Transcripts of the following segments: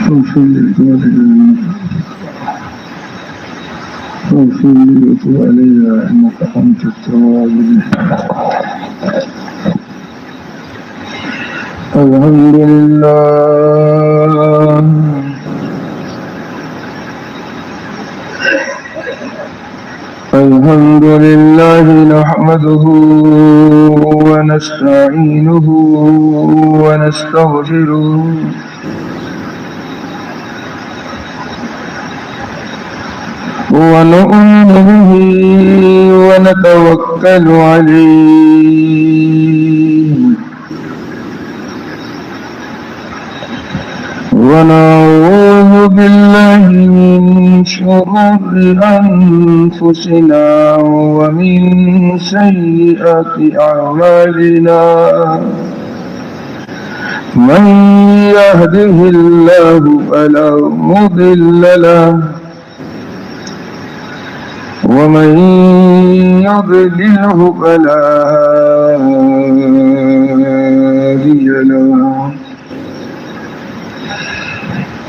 واغفر لوالدينا واغفر لي وتب علي إنك أنت التواب الحمد لله الحمد لله نحمده ونستعينه ونستغفره ونؤمن به ونتوكل عليه ونعوذ بالله من شرور أنفسنا ومن سيئات أعمالنا من يهده الله فلا مضل له ومن يضلله فلا هادي له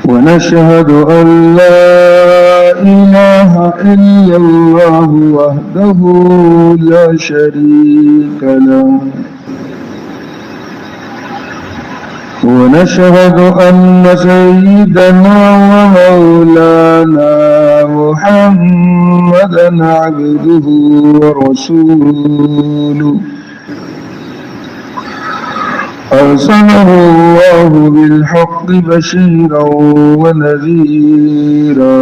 ونشهد أن لا إله إلا الله وحده لا شريك له ونشهد أن سيدنا ومولانا محمدا عبده ورسوله أرسله الله بالحق بشيرا ونذيرا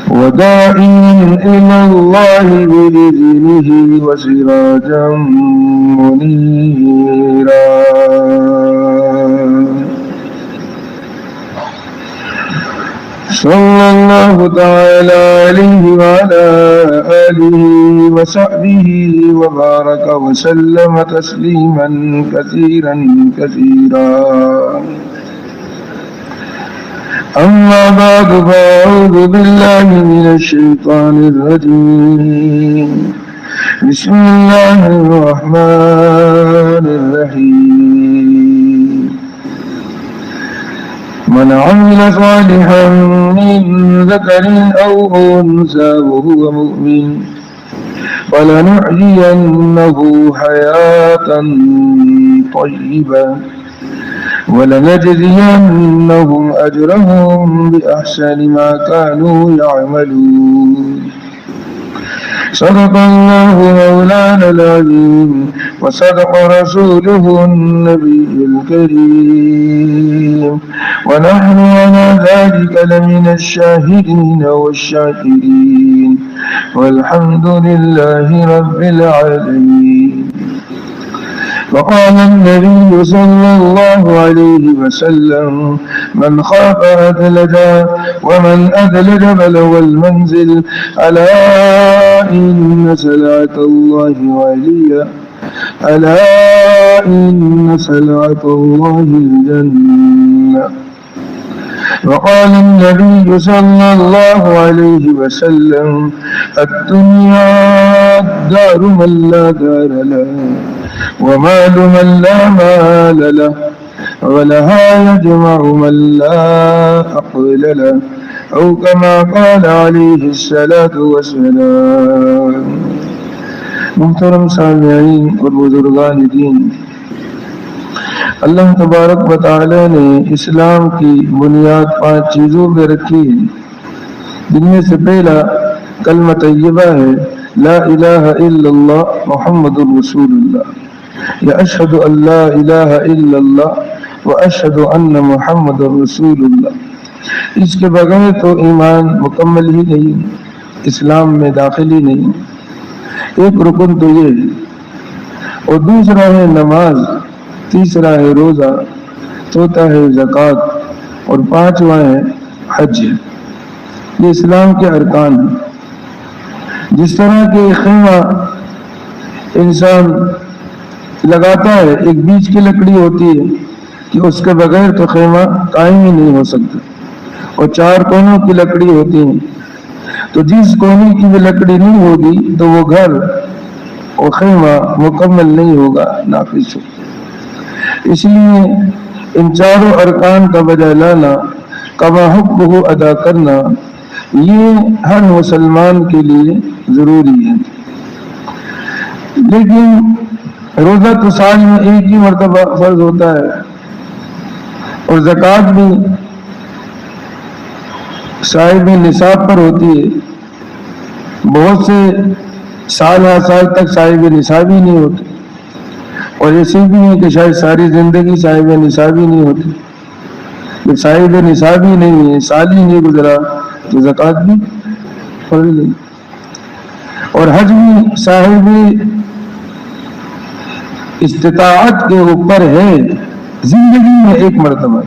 وداعيا إلى الله بإذنه وسراجا منيرا صلى الله تعالى عليه وعلى آله وصحبه وبارك وسلم تسليما كثيرا كثيرا أما بعد فأعوذ بالله من الشيطان الرجيم بسم الله الرحمن الرحيم من عمل صالحا من ذكر أو أنثى وهو مؤمن فلنحيينه حياة طيبة ولنجزينهم أجرهم بأحسن ما كانوا يعملون صدق الله مولانا العظيم وصدق رسوله النبي الكريم ونحن على ذلك لمن الشاهدين والشاكرين والحمد لله رب العالمين. وقال النبي صلى الله عليه وسلم من خاف أدلج ومن أدلج بلغ المنزل ألا إن سلعة الله غالية ألا إن سلعة الله الجنة. وقال النبي صلى الله عليه وسلم الدنيا دار من لا دار له ومال من لا مال له ولها يجمع من لا عقل له أو كما قال عليه الصلاة والسلام. محترم سامعین اور بزرگان دین، اللہ تبارک و تعالی نے اسلام کی بنیاد 5 چیزوں پہ رکھی ہے، جن میں سے پہلا کلمہ طیبہ ہے لا الہ الا اللہ محمد رسول اللہ، یا اشہد ان لا الہ الا اللہ و اشہد ان محمد رسول اللہ۔ اس کے بغیر تو ایمان مکمل ہی نہیں، اسلام میں داخل ہی نہیں۔ ایک رکن تو یہ ہے، اور دوسرا ہے نماز، تیسرا ہے روزہ، چوتھا ہے زکوٰۃ اور 5واں ہے حج۔ یہ اسلام کے ارکان ہیں۔ جس طرح کہ خیمہ انسان لگاتا ہے، ایک بیچ کی لکڑی ہوتی ہے کہ اس کے بغیر تو خیمہ قائم ہی نہیں ہو سکتا، اور 4 کونوں کی لکڑی ہوتی ہے، تو جس کونے کی بھی لکڑی نہیں ہوگی تو وہ گھر اور خیمہ مکمل نہیں ہوگا، نافذ ہوگا۔ اس لیے ان چاروں ارکان کا بجا لانا، کما حق کو ادا کرنا، یہ ہر مسلمان کے لیے ضروری ہے۔ لیکن روزہ تو سال میں ایک ہی مرتبہ فرض ہوتا ہے، اور زکوٰۃ بھی صاحب نصاب پر ہوتی ہے۔ بہت سے سال ہر سال تک صاحب نصاب ہی نہیں ہوتے، اور ایسے بھی ہے کہ شاید ساری زندگی صاحب نصاب ہی نہیں ہوتی۔ جب صاحب نصاب ہی نہیں ہے، سال ہی نہیں گزرا، تو زکوٰۃ بھی فرض نہیں۔ اور حج بھی صاحب استطاعت کے اوپر ہے، زندگی میں ایک مرتبہ،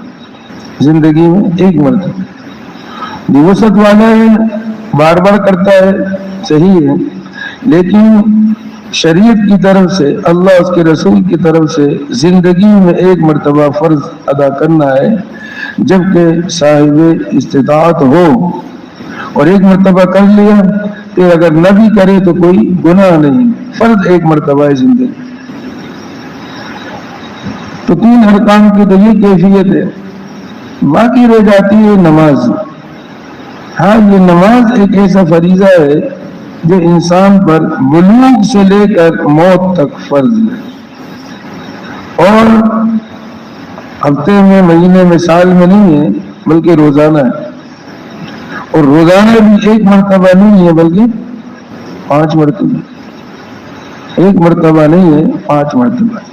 زندگی میں ایک مرتبہ۔ جو وسعت والا ہے بار بار کرتا ہے، صحیح ہے، لیکن شریعت کی طرف سے، اللہ اس کے رسول کی طرف سے زندگی میں ایک مرتبہ فرض ادا کرنا ہے، جبکہ صاحب استطاعت ہو۔ اور ایک مرتبہ کر لیا، پھر اگر نہ بھی کرے تو کوئی گناہ نہیں، فرض ایک مرتبہ ہے زندگی۔ تو تین ارکان کی تو یہ کیفیت ہے۔ باقی رہ جاتی ہے نماز۔ ہاں، یہ نماز ایک ایسا فریضہ ہے جو انسان پر بلوغ سے لے کر موت تک فرض ہے، اور ہفتے میں، مہینے میں، سال میں نہیں ہے، بلکہ روزانہ ہے۔ اور روزانہ بھی ایک مرتبہ نہیں ہے، بلکہ 5 مرتبہ، ایک مرتبہ نہیں ہے، 5 مرتبہ۔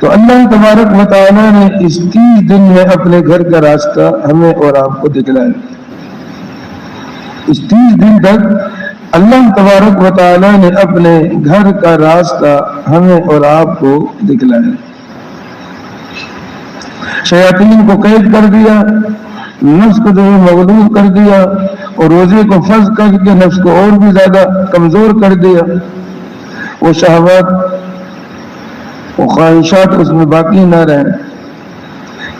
تو اللہ تبارک و تعالیٰ نے اس 30 دن میں اپنے گھر کا راستہ ہمیں اور آپ کو دکھلایا۔ اس 30 دن تک اللہ تبارک و تعالیٰ نے اپنے گھر کا راستہ ہمیں اور آپ کو دکھلایا۔ شیاطین کو قید کر دیا، نفس کو جو مغلوب کر دیا، اور روزے کو فرض کر کے نفس کو اور بھی زیادہ کمزور کر دیا۔ وہ شہوات، وہ خواہشات اس میں باقی نہ رہے،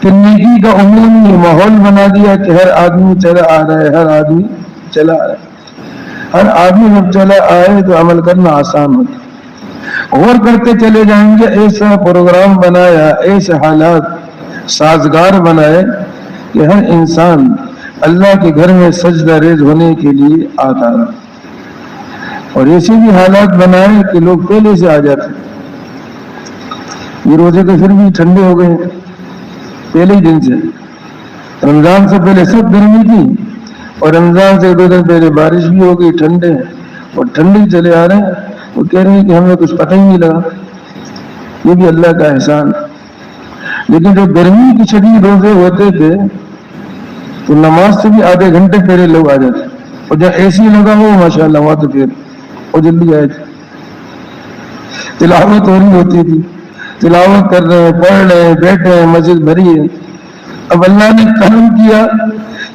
کہ نیکی کا عمومی ماحول بنا دیا کہ ہر آدمی چلا آ رہا ہے، ہر آدمی چلا آ رہا ہے، ہر آدمی جب چلا آئے تو عمل کرنا آسان ہوتا۔ غور کرتے چلے جائیں گے، ایسا پروگرام بنایا، ایسے حالات سازگار بنائے کہ ہر انسان اللہ کے گھر میں سجدہ ریز ہونے کے لیے آتا رہا، اور ایسے بھی حالات بنائے کہ لوگ پہلے سے آ جاتے۔ یہ روزے تو پھر بھی ٹھنڈے ہو گئے پہلے ہی دن سے۔ رمضان سے پہلے سب گرمی تھی، اور رمضان سے 2 دن پہلے بارش بھی ہو گئی، ٹھنڈے، اور ٹھنڈے چلے آ رہے ہیں۔ وہ کہہ رہے ہیں کہ ہمیں کچھ پتہ ہی نہیں لگا۔ یہ بھی اللہ کا احسان۔ لیکن جو گرمی کی شدید روزے ہوتے تھے تو نماز سے بھی آدھے گھنٹے پہلے لوگ آ جاتے، اور جب اے سی لگا ہو ماشاءاللہ وہاں تو پھر وہ جلدی آئے تھے۔ تلاوت ہو رہی ہوتی تھی، تلاوت کر رہے ہیں، پڑھ رہے ہیں، بیٹھے ہیں، مسجد بھری ہے۔ اب اللہ نے کرم کیا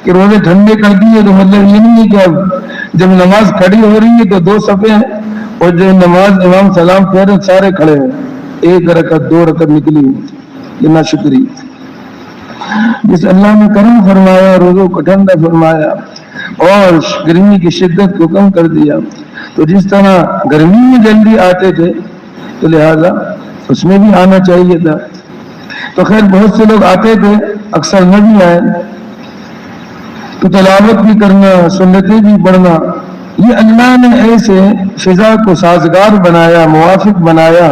کہ روزے ٹھنڈے کر دیے، تو مطلب یہ نہیں ہے کہ اب جب نماز کھڑی ہو رہی ہے تو 2 صفیں ہیں، اور جو نماز امام سلام پھیر رہے سارے کھڑے ہیں، 1 رکعت 2 رکعت نکلی ہوئی۔ یہ ناشکری۔ جس اللہ نے کرم فرمایا، روزوں کو ٹھنڈا فرمایا اور گرمی کی شدت کو کم کر دیا، تو جس طرح گرمی میں جلدی آتے تھے تو لہذا اس میں بھی آنا چاہیے تھا۔ تو خیر بہت سے لوگ آتے تھے، اکثر نہ بھی آئے، تو تلاوت بھی کرنا، سنتیں بھی پڑھنا، یہ اللہ نے ایسے فضا کو سازگار بنایا، موافق بنایا۔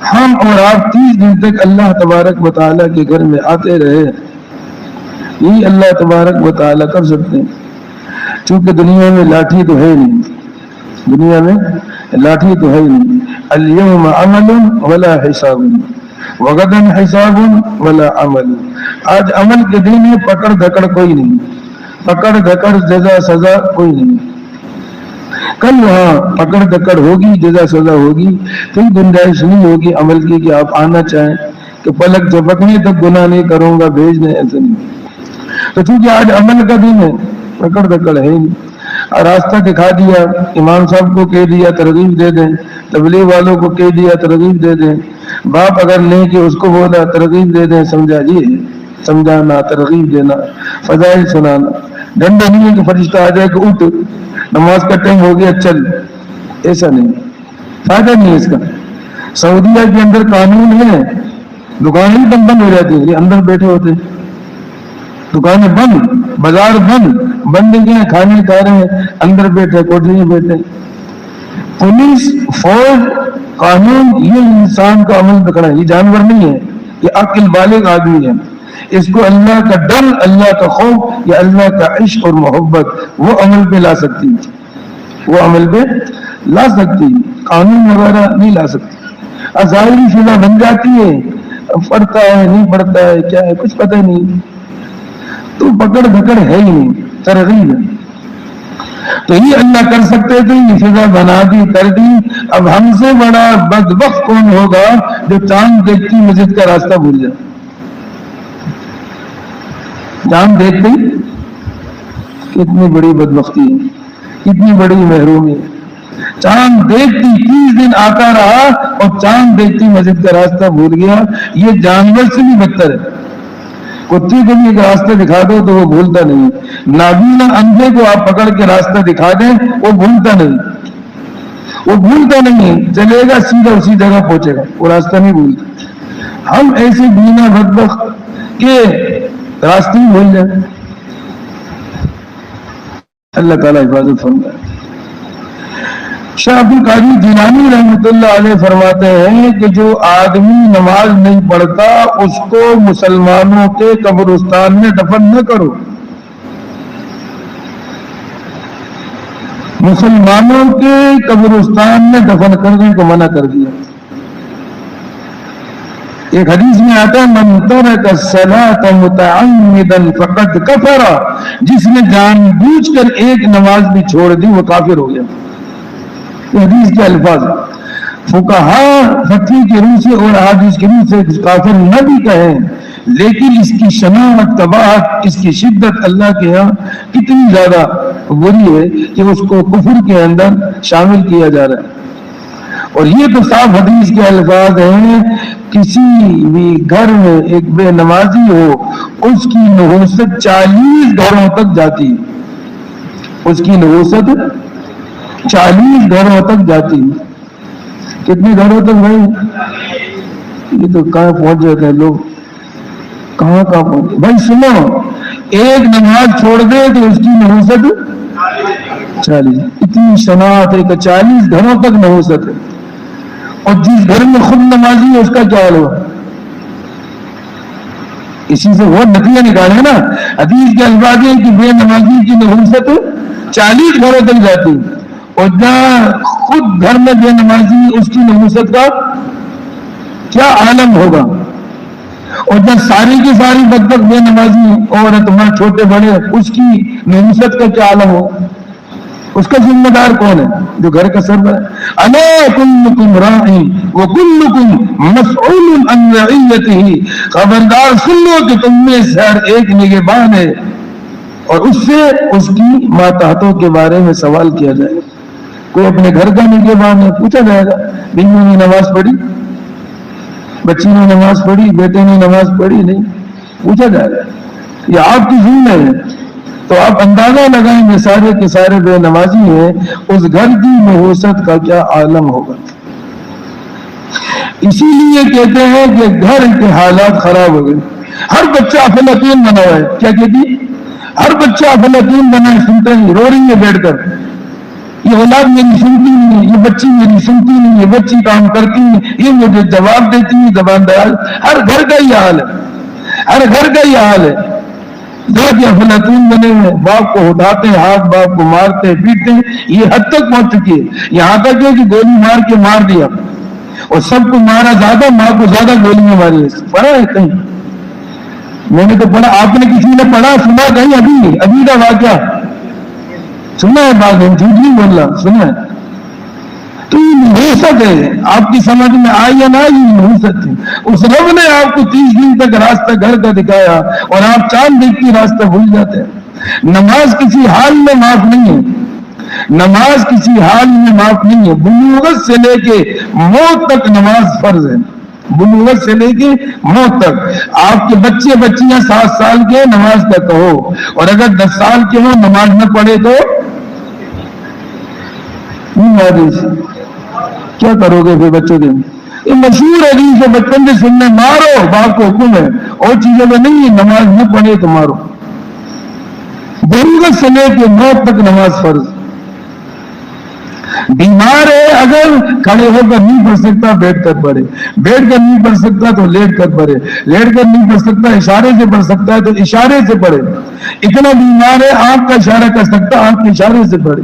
ہم اور آپ 30 دن تک اللہ تبارک و تعالیٰ کے گھر میں آتے رہے، یہی اللہ تبارک و تعالیٰ کر سکتے ہیں۔ چونکہ دنیا میں لاٹھی تو ہے نہیں، دنیا میں لاٹھی تو ہے نہیں۔ اليوم عمل ولا حساب وغدا حساب ولا عمل۔ آج عمل کے دن ہے، پکڑ دھکڑ کوئی نہیں، پکڑ دھکڑ جزا سزا کوئی نہیں۔ کل وہاں پکڑ دکڑ ہوگی، جزا سزا ہوگی، کوئی گنجائش نہیں ہوگی عمل کی کہ آپ آنا چاہیں کہ پلک جھپکنے تک گناہ نہیں کروں گا، بھیج دیں، ایسا نہیں۔ تو چونکہ آج عمل کا دن ہے، پکڑ دکڑ ہے نہیں۔ راستہ دکھا دیا، امام صاحب کو کہہ دیا ترغیب دے دیں، تبلیغ والوں کو کہہ دیا ترغیب دے دیں، باپ اگر نہیں کہ اس کو بولا ترغیب دے دیں، سمجھا جی، سمجھانا، ترغیب دینا، فضائل سنانا۔ ڈنڈا نہیں ہے کہ فرشتہ آ جائے کہ اٹھ نماز کا ٹائم ہو گیا چل، ایسا نہیں، فائدہ نہیں ہے اس کا۔ سعودیہ کے اندر قانون ہے دکانیں بھی بند ہو جاتی ہیں، یہ اندر بیٹھے ہوتے، دکانیں بند، بازار بند، بند کیا کھانے کھا رہے ہیں، اندر بیٹھے، کوٹھی میں بیٹھے. پولیس، فوج، قانون یہ انسان کا عمل پکڑا ہے، یہ جانور نہیں ہے، یہ عقل بالغ آدمی ہے. اس کو اللہ کا ڈر، اللہ کا خوف یا اللہ کا عشق اور محبت وہ عمل پہ لا سکتی، وہ عمل پہ لا سکتی، قانون وغیرہ نہیں لا سکتی. ظاہری فضا بن جاتی ہے، پڑھتا ہے نہیں پڑھتا ہے کیا ہے کچھ پتہ نہیں، تو پکڑ دھکڑ ہے ہی نہیں، ترغیب ہے. تو یہ اللہ کر سکتے تھے، یہ فضا بنا دی، کر دی. اب ہم سے بڑا بدبخت کون ہوگا جو چاند دیکھتی مسجد کا راستہ بھول جائے. چاند دیکھتے ہی کتنی بڑی بدبختی ہے، کتنی بڑی محرومی ہے. چاند دیکھتی 30 دن آتا رہا اور چاند دیکھتی مسجد کا راستہ بھول گیا. یہ جانور سے بھی بدتر ہے. کتے کو بھی ایک راستہ دکھا دو تو وہ بھولتا نہیں، نابینا اندھے کو آپ پکڑ کے راستہ دکھا دیں وہ بھولتا نہیں، وہ بھولتا نہیں، چلے گا سیدھا اسی جگہ پہنچے گا، وہ راستہ نہیں بھولتا. ہم ایسے بینا بدبخت کہ راستے ہی بھول جائیں. اللہ تعالیٰ حفاظت فرمائے. شاہ عبد القادر جیلانی رحمۃ اللہ علیہ فرماتے ہیں کہ جو آدمی نماز نہیں پڑھتا اس کو مسلمانوں کے قبرستان میں دفن نہ کرو. مسلمانوں کے قبرستان میں دفن کرنے کو منع کر دیا. ایک حدیث میں آتا ہے من ترک الصلاۃ متعمدا فقد کفر، جس نے جان بوجھ کر ایک نماز بھی چھوڑ دی وہ کافر ہو گیا. یہ حدیث کے الفاظ. فقہاء فتوی کی روح سے اور احادیث کی روح سے کافر نہ بھی کہیں، لیکن اس کی شناعت، قباحت، اس کی شدت اللہ کے یہاں کتنی زیادہ بری ہے کہ اس کو کفر کے اندر شامل کیا جا رہا ہے. اور یہ تو صاف حدیث کے الفاظ ہیں. کسی بھی گھر میں ایک بے نمازی ہو اس کی نحوست 40 گھروں تک جاتی ہے، اس کی نحوست 40 گھروں تک جاتی ہے. کتنے گھروں تک بھائی؟ یہ تو کہاں پہنچ جاتے ہیں لوگ، کہاں پہنچ بھائی. سنو، ایک نماز چھوڑ دے تو اس کی نحوست 40، اتنی شناعت ہے کہ 40 گھروں تک نحوست ہے. اور جس گھر میں خود نمازی ہے اس کا کیا حال ہوا؟ اسی سے وہ نتیجہ نکالے نا. حدیث کے الفاظ ہیں کہ بے نمازی کی نحوست 40 گھروں تک جاتی، اور جہاں خود گھر میں بے نمازی اس کی نحوست کا کیا عالم ہوگا. اور جب ساری کی ساری بدبخت بے نمازی عورت ہمارے چھوٹے بڑے اس کی نحوست کا کیا عالم ہو. اس کا ذمہ دار کون ہے؟ جو گھر کا سربراہ ہے. الا کلکم راع وکلکم مسئول عن رعیتہ، خبردار سن لو کہ تم میں سے ہر ایک نگہبان ہے اور اس سے اس کی ماتحتوں کے بارے میں سوال کیا جائے گا. کوئی اپنے گھر کا نگہبان ہے، پوچھا جائے گا بیوی نے نماز پڑھی، بچی نے نماز پڑھی، بیٹے نے نماز پڑھی، نہیں پوچھا جائے گا. یہ آپ کی ذمہ ہے. تو آپ اندازہ لگائیں گے سارے کے سارے بے نمازی ہیں، اس گھر کی نحوست کا کیا عالم ہوگا. اسی لیے کہتے ہیں کہ گھر کے حالات خراب ہو گئے. ہر بچہ افلاطون بنا ہوا ہے. کیا کہتی؟ ہر بچہ افلاطون بنا ہے، سنتے ہیں، رو رہی ہے بیٹھ کر. یہ اولاد میری سنتی نہیں، یہ بچی میری سنتی نہیں، یہ بچی کام کرتی نہیں، یہ مجھے جواب دیتی نہیں، زبان دراز. ہر گھر کا یہ حال ہے، ہر گھر کا یہ حال ہے. جو افلاطون بنے ہوئے، باپ کو اٹھاتے ہیں، ہاتھ باپ کو مارتے پیٹتے ہیں. یہ حد تک پہنچ چکی ہے، یہاں تک ہے کہ گولی مار کے مار دیا، اور سب کو مارا زیادہ، ماں کو زیادہ گولیاں ماری ہے. پڑھا ہے کہیں؟ میں نے تو پڑھا. آپ نے کسی نے پڑھا سنا کہیں؟ ابھی کا واقعہ سنا ہے؟ بات ہے، جھوٹ نہیں بول رہا، سنا ہے. تو یہ نحوست ہے، آپ کی سمجھ میں آئی یا نہ آئی، یہ نحوست ہے. اس رب نے آپ کو 30 دن تک راستہ گھر کا دکھایا اور آپ چاند دیکھتی راستہ بھول جاتے ہیں. نماز کسی حال میں معاف نہیں ہے، نماز کسی حال میں معاف نہیں ہے. بلوغت سے لے کے موت تک نماز فرض ہے، بلوغت سے لے کے موت تک. آپ کے بچے بچیاں 7 سال کے نماز کا کہو، اور اگر 10 سال کے ہو نماز نہ پڑھے تو کیا کرو گے پھر بچوں کے؟ تو مشہور حدیث ہے بچپن سے سننے، مارو باپ کو حکم ہے، اور چیزوں میں نہیں ہے، نماز نہ پڑھے تو مارو۔ بلوغت سے لے کے موت تک نماز فرض۔ بیمار ہے اگر کھڑے ہو کر نہیں پڑھ سکتا بیٹھ کر پڑھے، بیٹھ کر نہیں پڑھ سکتا تو لیٹ کر پڑھے، لیٹ کر نہیں پڑھ سکتا اشارے سے پڑھ سکتا ہے تو اشارے سے پڑھے، اتنا بیمار ہے آنکھ کا اشارہ کر سکتا آنکھ کے اشارے سے پڑھے۔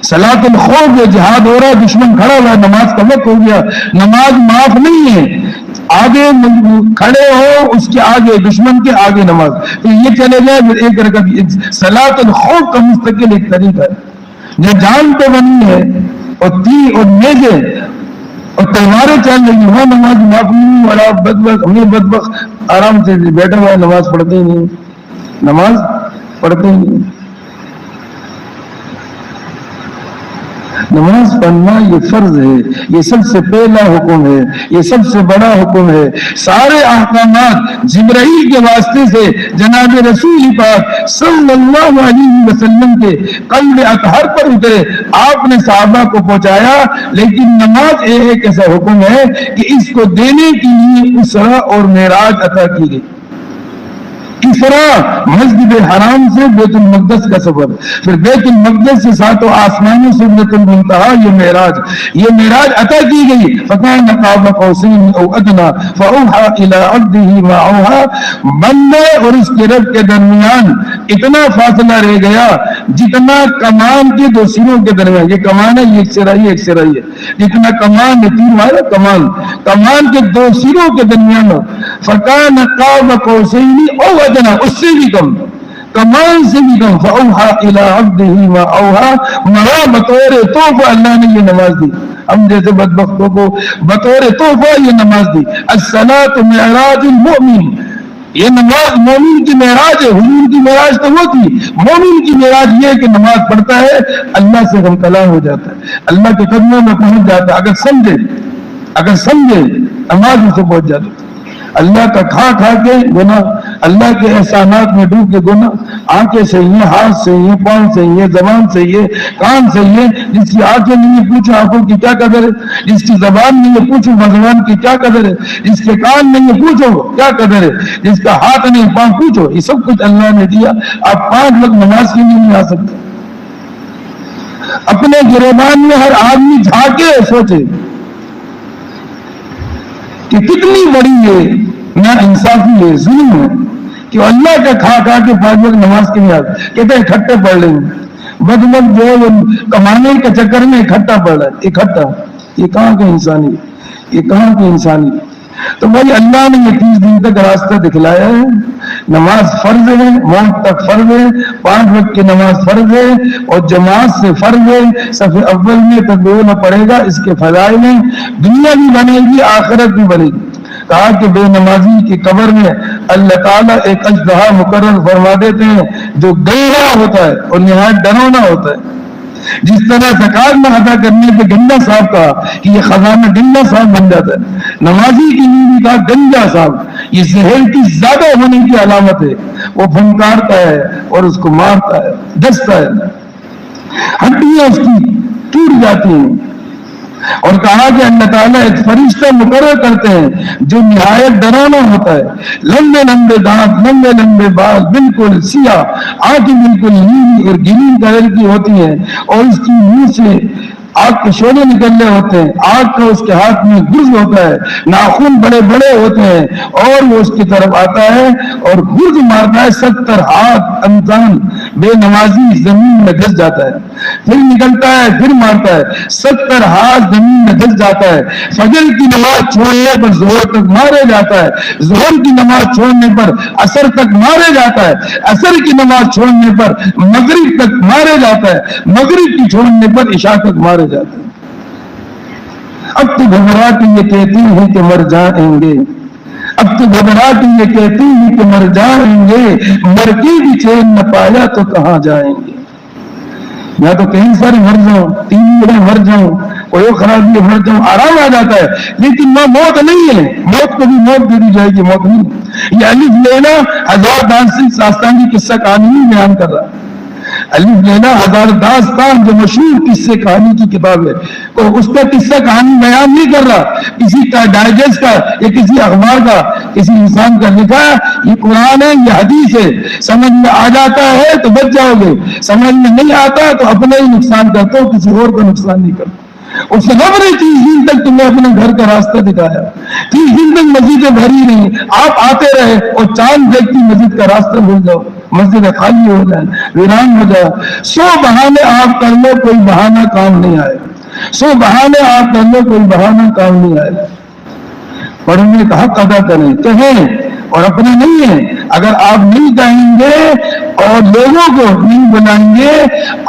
صلاۃ الخوف ہے، جہاد ہو رہا ہے، دشمن کھڑا ہوا ہے، نماز کا وقت ہو گیا، نماز معاف نہیں ہے، آگے کھڑے ہو اس کے آگے، دشمن کے آگے نماز، تو یہ چلے جائے پھر ایک رکعت۔ صلاۃ الخوف کا مستقل ایک طریقہ ہے، جو جان پہ بنی ہے اور تیر اور نیزے اور تلواریں چل رہی ہیں، وہ نماز معاف نہیں، اور آپ بدبخت، ہم بدبخت آرام سے بیٹھا ہوا ہے، نماز پڑھتے ہی نہیں، نماز پڑھتے ہی نہیں۔ نماز پڑھنا یہ فرض ہے، یہ سب سے پہلا حکم ہے، یہ سب سے بڑا حکم ہے۔ سارے احکامات جبرائیل کے واسطے سے جناب رسول پاک صلی اللہ علیہ وسلم کے قلب اطہر پر اترے، آپ نے صحابہ کو پہنچایا، لیکن نماز ایک ایسا حکم ہے کہ اس کو دینے کے لیے اسرا اور معراج عطا کی گئی۔ اسرا مسجد حرام سے بیت المقدس کا سفر، پھر بیت المقدس سے ساتوں آسمانوں سے سدرۃ المنتہا، یہ معراج عطا کی گئی۔ فکان قاب قوسین او ادنی فاوحى الى عبده ما اوحى، بندے اور اس کے رب کے درمیان اتنا فاصلہ رہ گیا جتنا کمان کے دو سروں کے درمیان، یہ کمان ہے، یہ ایک سرائی ہے، جتنا کمان ہے، تیر مارا کمان کے دو سروں کے درمیان ہو۔ فکان قاب قوسین او ادنی، اس سے بھی کم، کمان سے بھی کم۔ فاوحى الى عبده ما اوحى، مرا بطور تحفہ اللہ نے یہ نماز دی، ہم جیسے بدبختوں کو بطور تحفہ یہ نماز دی۔ الصلاۃ معراج المؤمن، یہ نماز مومن کی معراج ہے، حضور کی معراج تو وہ تھی، مومن کی معراج یہ کہ نماز پڑھتا ہے اللہ سے ہم کلام ہو جاتا ہے، اللہ کے قدموں میں پہنچ جاتا ہے، اگر سمجھے نماز اسے پہنچ جاتا ہے۔ اللہ کا کھا کے گناہ، اللہ کے احسانات میں ڈوب کے گناہ، آنکھیں سے یہ، ہاتھ سے یہ، پاؤں سے یہ، زبان سے یہ، کان سے یہ، جس کی آنکھیں نہیں ہے پوچھو آنکھوں کی کیا قدر ہے، جس کی زبان نہیں ہے پوچھو زبان کی کیا قدر ہے، جس کے کان نہیں ہے پوچھو کیا قدر ہے، جس کا ہاتھ نہیں پاؤں پوچھو، یہ سب کچھ اللہ نے دیا۔ آپ 5 وقت نماز کے لیے نہیں آ سکتے۔ اپنے گریبان میں ہر آدمی جھانکے سوچے کہ کتنی بڑی ہے نا انصافی ہے، ظلم ہے کہ اللہ کا کھا کے 5 وقت نماز کے لیے آتے، کہتے ہیں اکٹھے پڑھ لیں گے، بدبخت جو ہے کمانے کے چکر میں اکٹھا پڑھ رہا ہے، اکٹھا، یہ کہاں کی انسانی، یہ کہاں کی انسانی۔ تو بھائی اللہ نے یہ 30 دن تک راستہ دکھلایا ہے، نماز فرض ہے، موت تک فرض ہے، 5 وقت کی نماز فرض ہے اور جماعت سے فرض ہے، صف اول میں تکبیر پڑے گا، اس کے فضائل ہیں، دنیا بھی بنے گی آخرت بھی بنے گی۔ کہا کہ بے نمازی کی قبر میں اللہ تعالیٰ ایک اژدہا مقرر فرما دیتے ہیں جو گندا ہوتا ہے اور نہایت ڈراؤنا ہوتا ہے۔ جس طرح زکات نہ ادا کرنے پہ گندا صاحب کہا کہ یہ خزانہ گندا صاحب بن جاتا ہے، نمازی کے لیے بھی کہا گندا صاحب، یہ زہر کی زیادہ ہونے کی علامت ہے، وہ پھنکارتا ہے اور اس کو مارتا ہے، ڈستا ہے، ہڈیاں اس کی ٹوٹ جاتی ہیں۔ اور کہا کہ اللہ تعالیٰ ایک فرشتہ مقرر کرتے ہیں جو نہایت ڈرانا ہوتا ہے، لمبے لمبے دانت، لمبے لمبے بال، بالکل سیاہ، آنکھیں بالکل نیلی اور گرین کلر کی ہوتی ہیں، اور اس کی منہ سے آگ کے شعلے نکلنے ہوتے ہیں، آگ کا اس کے ہاتھ میں گرز ہوتا ہے، ناخن بڑے بڑے ہوتے ہیں، اور وہ اس کی طرف آتا ہے اور گرز مارتا ہے، 70 ہاتھ انسان بے نمازی زمین میں دھس جاتا ہے، پھر نکلتا ہے، پھر مارتا ہے، 70 ہاتھ زمین میں دھس جاتا ہے۔ فجر کی نماز چھوڑنے پر ظہر تک مارے جاتا ہے، ظہر کی نماز چھوڑنے پر عصر تک مارے جاتا ہے، عصر کی نماز چھوڑنے پر مغرب تک مارے جاتا ہے، مغرب کی چھوڑنے پر عشاء تک مارے جاتے ہیں۔ اب تو گھبرا کے یہ کہتی ہے کہ مر جائیں گے، اب تو گھبرا کے یہ کہتی ہے کہ مر جائیں گے، مر کے بھی چین نہ پایا تو کہاں جائیں گے۔ یا تو کہیں سارے مر جاؤں، 3 بڑے مر جاؤں، کوئی خرابی مر جاؤں، آرام آ جاتا ہے، لیکن وہ موت نہیں ہے، موت کو بھی موت دے دی جائے گی، موت نہیں۔ یہ الف لینا ہزار دانشی ساستانی قصہ کہانی نہیں بیان کر رہا، الف لیلا ہزار داستان جو مشہور قصے کہانی کی کتاب ہے، تو اس کا قصہ کہانی بیان نہیں کر رہا کسی کا ڈائجسٹ کا یا کسی اخبار کا، کسی انسان کا لکھا، یہ قرآن ہے، یہ حدیث ہے، سمجھ میں آ جاتا ہے تو بچ جاؤ گے، سمجھ میں نہیں آتا تو اپنا ہی نقصان کرتا ہو، کسی اور کا نقصان نہیں کرتا۔ اس سے خبر ہے 30 دن تک تمہیں اپنے گھر کا راستہ دکھایا، 30 دن تک مسجدیں بھری نہیں، آپ آتے رہے اور چاند دیکھتی مسجد کا راستہ بھول جاؤ، مسجد خالی ہو جائے، ویران ہو جائے۔ 100 بہانے آپ کر لو کوئی بہانہ کام نہیں آئے، 100 بہانے آپ کر لو کوئی بہانہ کام نہیں آئے۔ پڑھنے کا حق ادا کریں، کہیں اور اپنے نہیں ہے۔ اگر آپ نہیں کہیں گے اور لوگوں کو نہیں بنائیں گے،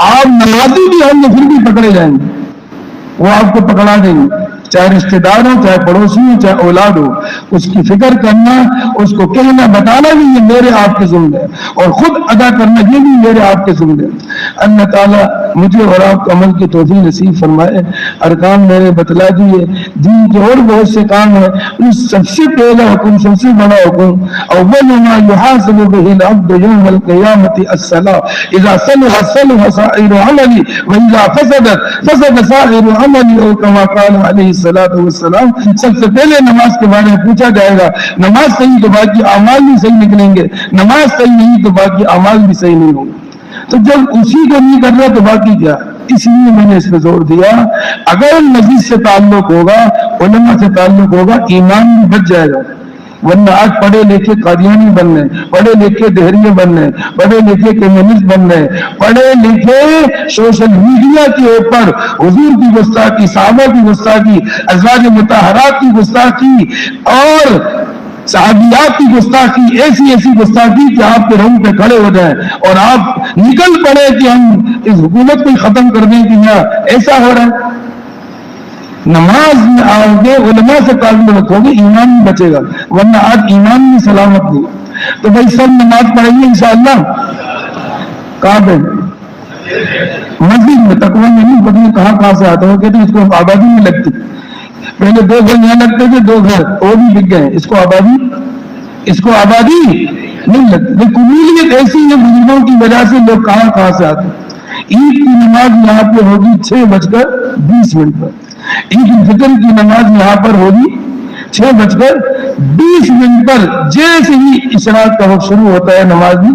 آپ نمازی بھی ہوں گے پھر بھی پکڑے جائیں گے، وہ آپ کو پکڑا دیں گے، چاہے رشتے دار ہو، چاہے پڑوسی ہو، چاہے اولاد ہو۔ اس کی فکر کرنا، اس کو کہنا بتانا بھی یہ میرے آپ کے ذمہ ہے، اور خود ادا کرنا یہ بھی میرے آپ کے ذمہ ہے۔ اللہ تعالیٰ مجھے اور آپ کو عمل کی توفیق نصیب فرمائے۔ ارکان میں نے بتلا دیے، دین کے اور بہت سے کام ہیں، اس سب سے پہلا حکم، سب سے بڑا حکم، اول ما يحاسب به العبد يوم القيامة الصلاة، اذا صلح صلح سائر عملي واذا فسدت فسد سائر عملي، او كما قال علیہ الصلوۃ والسلام۔ سب سے پہلے نماز کے بارے میں پوچھا جائے گا، نماز صحیح تو باقی اعمال بھی صحیح نکلیں گے، نماز صحیح نہیں تو باقی اعمال بھی صحیح نہیں ہوں گے۔ تو جب اسی کو نہیں کر رہا تو باقی کیا؟ اس لیے میں نے اس پہ زور دیا، اگر مسجد سے تعلق ہوگا، علماء سے تعلق ہوگا، ایمان بھی بچ جائے گا۔ ورنہ آج پڑھے لکھے قادیانی بن رہے، پڑھے لکھے دہریے بن رہے، پڑھے لکھے کمیونسٹ بن رہے، پڑھے لکھے سوشل میڈیا کے اوپر حضور کی گستاخی، صحابہ کی گستاخی، ازواج مطہرات کی گستاخی اور صحابیات کی گستاخی، ایسی ایسی گستاخی کہ آپ کے رنگ پہ کھڑے ہو جائیں اور آپ نکل پڑے کہ ہم اس حکومت کو ختم کر دیں، کہ یہاں ایسا ہو رہا ہے۔ نماز میں آؤ گے، علماء سے تعلق رکھو گے، ایمان بھی بچے گا، ورنہ آج ایمان بھی سلامت نہیں۔ تو بھائی سب نماز پڑھیں گے انشاءاللہ۔ کہاں پہ؟ مسجد میں، تقوی میں نہیں پڑھیں، کہاں سے آتا ہو؟ کہتے اس کو آبادی میں لگتی، پہلے 2 گھر یہاں لگتے تھے، 2 گھر وہ بھی بک گئے، اس کو آبادی نہیں لگتی۔ قبولیت ایسی ہے، بزرگوں کی وجہ سے لوگ کہاں سے آتے۔ عید کی نماز یہاں پہ ہوگی 6:20 پر، عید الفطر کی نماز یہاں پر ہوگی 6:20 پر۔ جیسے ہی اشراق کا وقت شروع ہوتا ہے، نماز بھی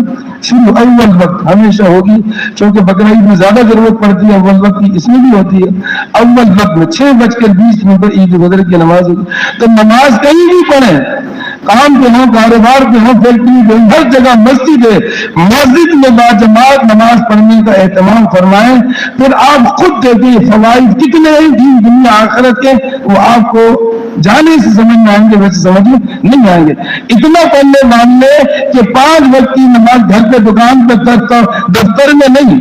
شروع اول وقت ہمیشہ ہوگی، چونکہ بقرعید میں زیادہ ضرورت پڑتی ہے اول وقت کی، اس میں بھی ہوتی ہے اول وقت میں 6:20 پر عید الفطر کی نماز ہوگی۔ تو نماز کہیں بھی پڑھیں، کام پہ ہوں، کاروبار پہ ہوں، فیکٹری پہ ہوں، ہر جگہ مسجد ہے، مسجد میں باجماعت نماز پڑھنے کا اہتمام فرمائیں۔ پھر آپ خود دیکھیں فوائد کتنے ہیں دین دنیا آخرت کے، وہ آپ کو جانے سے سمجھ میں آئیں گے، ویسے سمجھ میں نہیں آئیں گے۔ اتنا پڑھنے مان لے کہ 5 وقت کی نماز گھر پہ، دکان پہ، دفتر میں نہیں،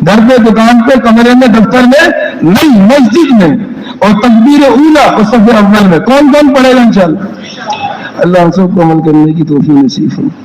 گھر پہ، دکان پہ، کمرے میں، دفتر میں نہیں، مسجد میں، اور تکبیر اولیٰ اور صف اول میں۔ کون پڑھے گا انشاءاللہ؟ اللہ ہم سب کو عمل کرنے کی توفیق نصیب فرمائے۔